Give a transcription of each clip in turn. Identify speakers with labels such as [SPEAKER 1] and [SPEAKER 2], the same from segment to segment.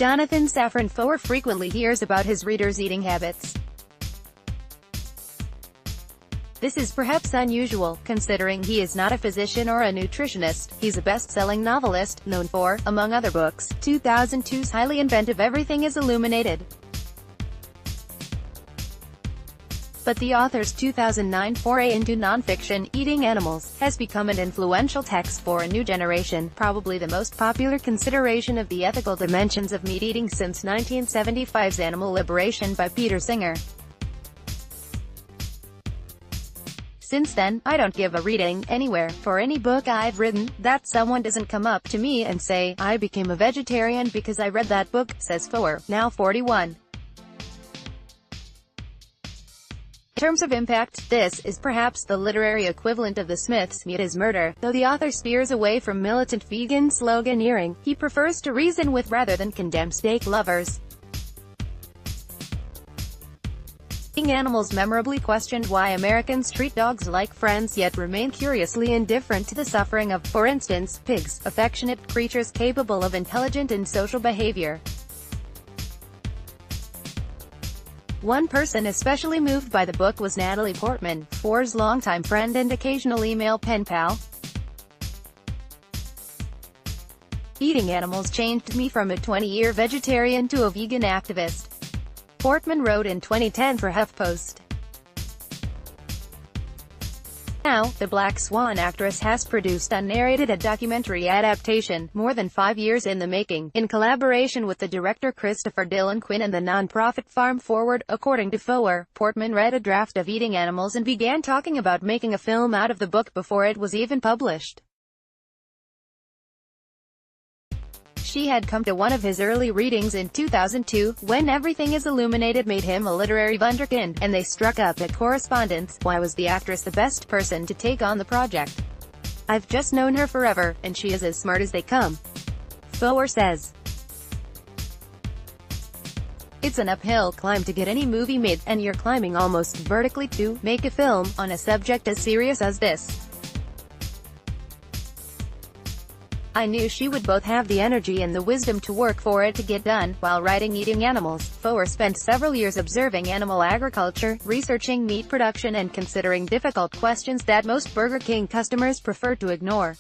[SPEAKER 1] Jonathan Safran Foer frequently hears about his readers' eating habits. This is perhaps unusual, considering he is not a physician or a nutritionist. He's a best-selling novelist, known for, among other books, 2002's highly inventive Everything is Illuminated. But the author's 2009 foray into nonfiction, Eating Animals, has become an influential text for a new generation, probably the most popular consideration of the ethical dimensions of meat eating since 1975's Animal Liberation by Peter Singer. Since then, I don't give a reading, anywhere, for any book I've written, that someone doesn't come up to me and say, "I became a vegetarian because I read that book," says Foer, now 41. In terms of impact, this is perhaps the literary equivalent of the Smiths' Meat is Murder. Though the author steers away from militant vegan sloganeering, he prefers to reason with rather than condemn steak lovers. Eating Animals memorably questioned why Americans treat dogs like friends yet remain curiously indifferent to the suffering of, for instance, pigs, affectionate creatures capable of intelligent and social behavior. One person especially moved by the book was Natalie Portman, Foer's longtime friend and occasional email pen pal. Eating Animals changed me from a 20-year vegetarian to a vegan activist, Portman wrote in 2010 for HuffPost. Now, the Black Swan actress has produced unnarrated a documentary adaptation, more than 5 years in the making, in collaboration with the director Christopher Dillon Quinn and the non-profit Farm Forward. According to Foer, Portman read a draft of Eating Animals and began talking about making a film out of the book before it was even published. She had come to one of his early readings in 2002, when Everything is Illuminated made him a literary wunderkind, and they struck up at correspondence. Why was the actress the best person to take on the project? "I've just known her forever, and she is as smart as they come," Foer says. "It's an uphill climb to get any movie made, and you're climbing almost vertically to make a film on a subject as serious as this. I knew she would both have the energy and the wisdom to work for it to get done." While writing Eating Animals, Foer spent several years observing animal agriculture, researching meat production and considering difficult questions that most Burger King customers prefer to ignore.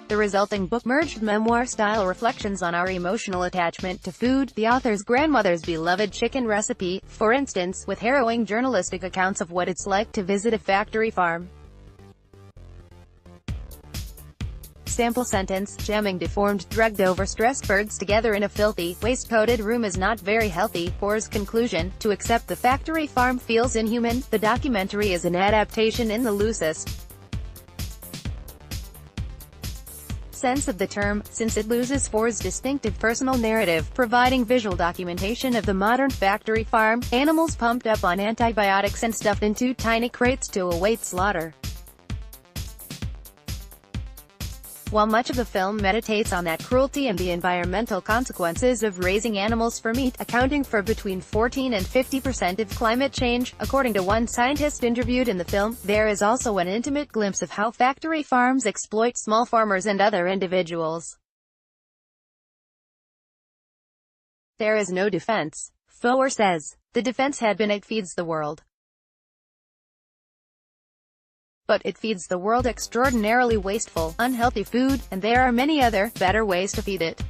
[SPEAKER 1] The resulting book merged memoir-style reflections on our emotional attachment to food, the author's grandmother's beloved chicken recipe, for instance, with harrowing journalistic accounts of what it's like to visit a factory farm. Sample sentence: jamming deformed, drugged overstressed birds together in a filthy, waste-coated room is not very healthy. Foer's conclusion: to accept the factory farm feels inhuman. The documentary is an adaptation in the loosest sense of the term, since it loses Foer's distinctive personal narrative, providing visual documentation of the modern factory farm, animals pumped up on antibiotics and stuffed into tiny crates to await slaughter. While much of the film meditates on that cruelty and the environmental consequences of raising animals for meat, accounting for between 14 and 50% of climate change, according to one scientist interviewed in the film, there is also an intimate glimpse of how factory farms exploit small farmers and other individuals. There is no defense, Foer says. The defense had been it feeds the world. But it feeds the world extraordinarily wasteful, unhealthy food, and there are many other, better ways to feed it.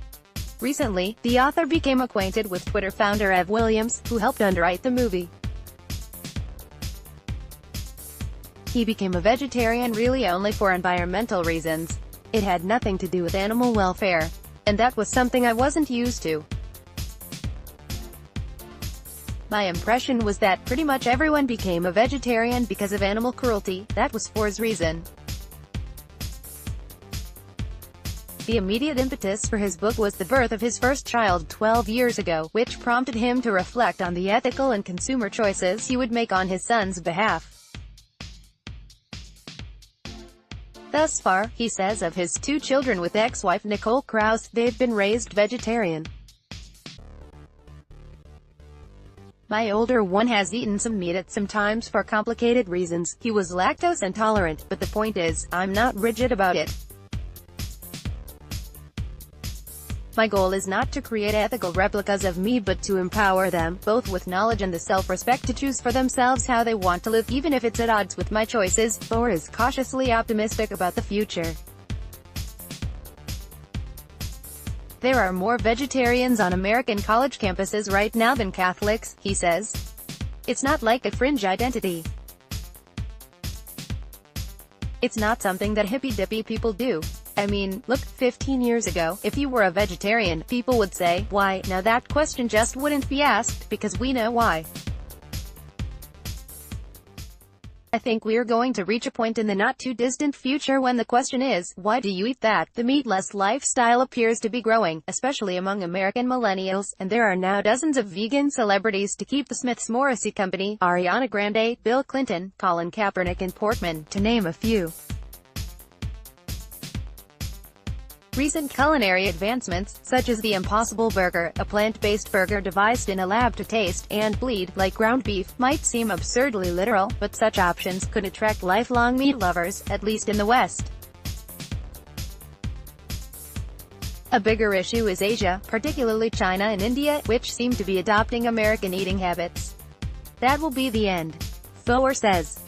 [SPEAKER 1] Recently, the author became acquainted with Twitter founder Ev Williams, who helped underwrite the movie. He became a vegetarian really only for environmental reasons. It had nothing to do with animal welfare. And that was something I wasn't used to. My impression was that pretty much everyone became a vegetarian because of animal cruelty. That was Foer's reason. The immediate impetus for his book was the birth of his first child 12 years ago, which prompted him to reflect on the ethical and consumer choices he would make on his son's behalf. Thus far, he says of his 2 children with ex-wife Nicole Krauss, they've been raised vegetarian. My older one has eaten some meat at some times for complicated reasons. He was lactose intolerant, but the point is, I'm not rigid about it. My goal is not to create ethical replicas of me but to empower them, both with knowledge and the self-respect to choose for themselves how they want to live, even if it's at odds with my choices. Foer is cautiously optimistic about the future. There are more vegetarians on American college campuses right now than Catholics, he says. It's not like a fringe identity. It's not something that hippy-dippy people do. I mean, look, 15 years ago, if you were a vegetarian, people would say, why? Now that question just wouldn't be asked, because we know why. I think we're going to reach a point in the not-too-distant future when the question is, why do you eat that? The meatless lifestyle appears to be growing, especially among American millennials, and there are now dozens of vegan celebrities to keep the Smiths Morrissey company: Ariana Grande, Bill Clinton, Colin Kaepernick and Portman, to name a few. Recent culinary advancements, such as the Impossible Burger, a plant-based burger devised in a lab to taste and bleed like ground beef, might seem absurdly literal, but such options could attract lifelong meat lovers, at least in the West. A bigger issue is Asia, particularly China and India, which seem to be adopting American eating habits. That will be the end, Foer says.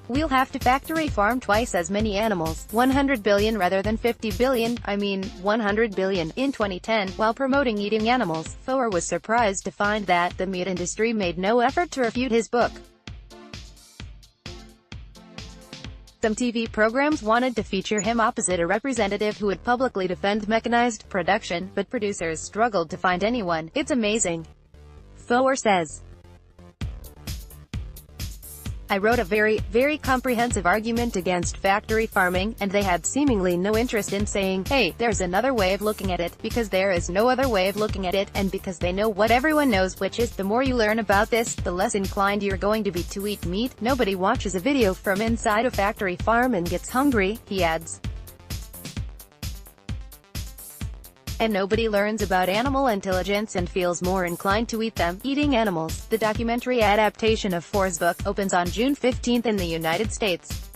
[SPEAKER 1] We'll have to factory farm twice as many animals, 100 billion rather than 50 billion, 100 billion, in 2010, while promoting eating animals. Foer was surprised to find that the meat industry made no effort to refute his book. Some TV programs wanted to feature him opposite a representative who would publicly defend mechanized production, but producers struggled to find anyone. It's amazing, Foer says. I wrote a very comprehensive argument against factory farming, and they had seemingly no interest in saying, hey, there's another way of looking at it, because there is no other way of looking at it, and because they know what everyone knows, which is, the more you learn about this, the less inclined you're going to be to eat meat. Nobody watches a video from inside a factory farm and gets hungry, he adds. And nobody learns about animal intelligence and feels more inclined to eat them. Eating Animals, the documentary adaptation of Foer's book, opens on June 15 in the United States.